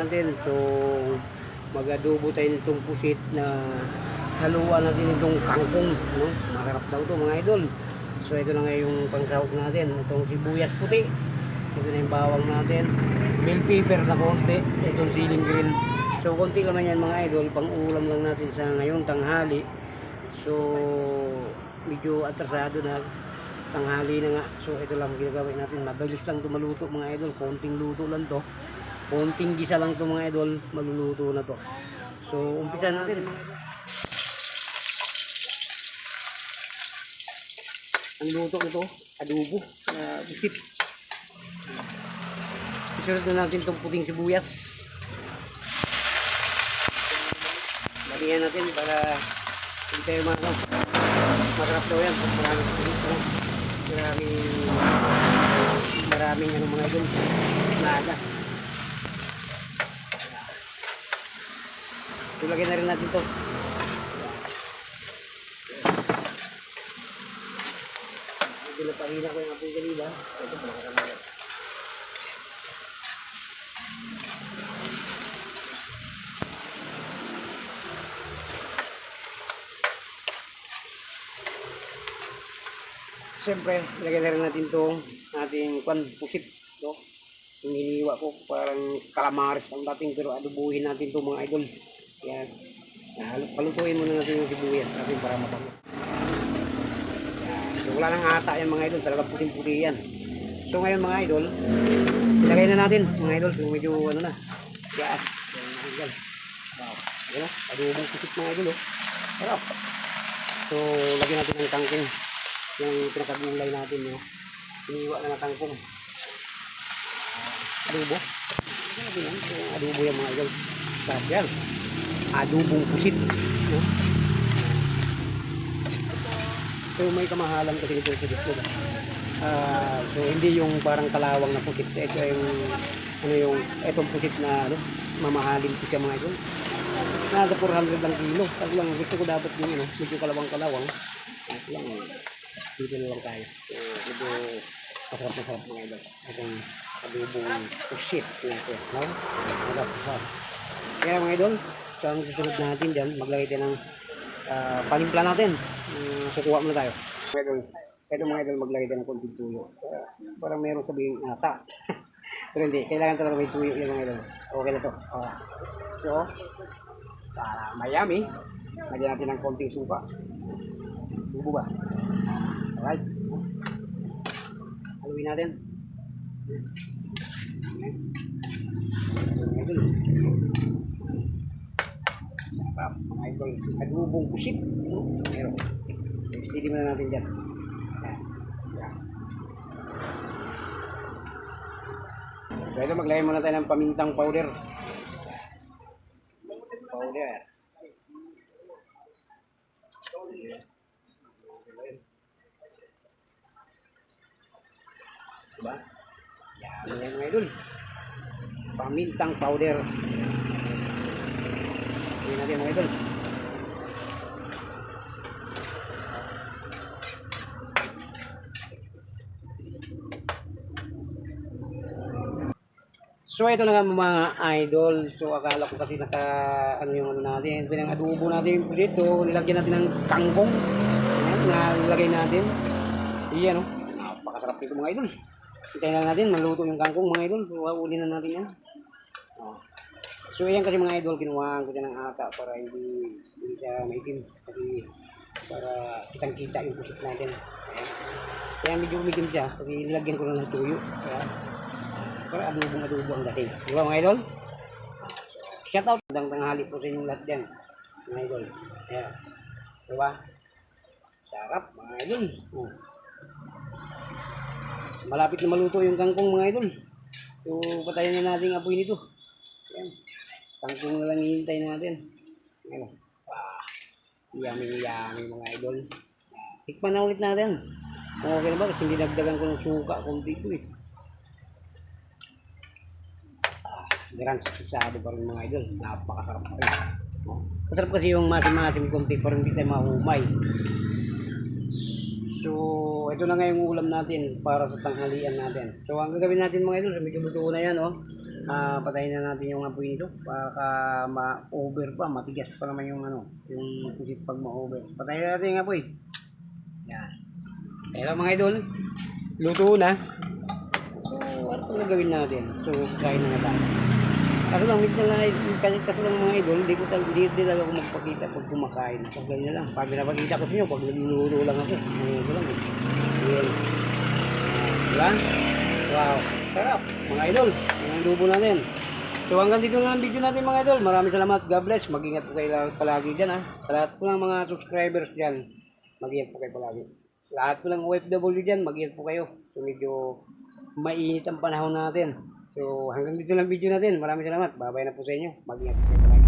natin. So mag-adobo tayo nitong pusit na haluan natin itong kangkong, no? Masarap daw to mga idol. So ito na nga yung pangsahog natin, itong sibuyas puti, ito na yung bawang natin, bell pepper na konti, itong siling green. So konti naman yan mga idol, pang ulam lang natin sa ngayong tanghali. So medyo atrasado na, tanghali na nga. So ito lang ginagawin natin, mabilis lang ito maluto mga idol, konting luto lang to, konting gisa lang to mga idol, maluluto na to. So umpisa natin. Ang luto nito, adobo, busit. Isunod na natin itong puting sibuyas. Lagyan natin para hindi tayo masarap daw yan. Maraming ano mga idol, naga. So lagyan na rin natin ito. Pinapahina ko yung apoy kanila. Ito pa nakarama. Siyempre, lagyan na rin natin itong ating pusit. No? Yung hiniwa ko, parang calamares ang dating, pero adobuhin natin ito mga idol. Yan. Palutuin muna natin yung sibuyas natin para mapango. So, wala nang ata yan mga idol, talagang puting-puti yan. So ngayon mga idol, ilagay na natin mga idol, so medyo ano na, gas. Wow, yan o, adobong pusit mga idol o. Sarap. So lagyan natin ng kangkong, yung pinakagulay natin o. Iniwa na ng kangkong. Adobo. Lagyan natin yan, so adobo yan mga idol. Sarap yan. Adobong pusit. No? So may kamahalan kasi ito sa dito. So hindi yung parang kalawang na pusit. Ito yung etong pusit na mamahalin siya mga idol. Nasa 400 lang kilo. Kasi lang gusto ko dapat yung medyo kalawang. Ito lang dito na lang tayo. So medyo masarap mga idol. Itong adobong pusit natin. No? Masarap. Kaya mga idol, so ang susunod natin dyan, maglagay tayo ng panimpla natin. Kukuha muna tayo. Ito mga idol, maglagay tayo ng konting tuyo. Parang meron sabihin ata. Pero hindi, kailangan talaga may tuyo yung mga idol. Okay na to. So, para mayami, lagyan natin ng konting suka. Bubo ba? Alright. Haluin natin. Mga idol. Sarap mga idol. Adobong pusit. Meron. Steady muna natin dyan. So ito, maglagay muna tayo ng pamintang powder. Diba? Yan mga idol. Pamintang powder. Hindi natin mga idol. So ito na nga mga idol. So akala ko kasi yung natin, pinang-adobo natin yung dito, nilagyan natin ng kangkong. Ayan, nalagay natin. Iyan napakasarap nito mga idol. Hintayin lang natin maluto yung kangkong mga idol. So uli na natin yan. So ayan kasi mga idol, kinuhaan ko dyan ng ata para hindi siya maitim. Kasi para kitang-kita yung pusit natin. Ayan. Kaya medyo umitim siya kasi nilagyan ko lang ng tuyo. Ayan. Para adobo ang dating. Diba mga idol? Shout out. Magandang tanghali po sa inyong lahat dyan. Mga idol. Ayan. Diba? Sarap mga idol. Malapit na maluto yung kangkong mga idol. So patayin na natin ang apoy nito. Ayan. Kangkong na lang hihintay natin. Ayan. Yummy mga idol. Tikman na ulit natin. Kung okay na ba? Kasi hindi nagdagan ko ng suka kung dito eh. Garantisado pa rin mga idol. Napakasarap pa rin. Masarap kasi yung masim-masim konti pero hindi tayo mahumay. So ito na nga yung ulam natin para sa tanghalian natin. So ang gagawin natin mga idol, medyo luto na yan Patayin na natin yung apoy nito. Baka ma-over pa. Matigas pa naman yung ano, yung pusit pag ma-over. Patayin na natin yung apoy. Yan. Kaya mga idol, luto na. So, ano pang gagawin natin? So, kain na nga tayo. Kaso lang, kaso lang mga idol, hindi talaga ako magpakita pag kumakain. Pag ganyan lang. Pag pinapakita ko sa inyo, pag nagluluto lang ako. Ito lang. Yan. Diba? Wow. Sarap. Mga idol, yung lubo natin. So hanggang dito na ang video natin mga idol. Maraming salamat. God bless. Mag-ingat po kayo palagi dyan ha. Sa lahat po ng mga subscribers dyan, mag-ingat po kayo palagi. Lahat po ng OFW dyan, mag-ingat po kayo. So medyo mainit ang panahon natin. So hanggang dito lang video natin. Maraming salamat. Babay na po sa inyo. Mag-ingat po kayo palagi.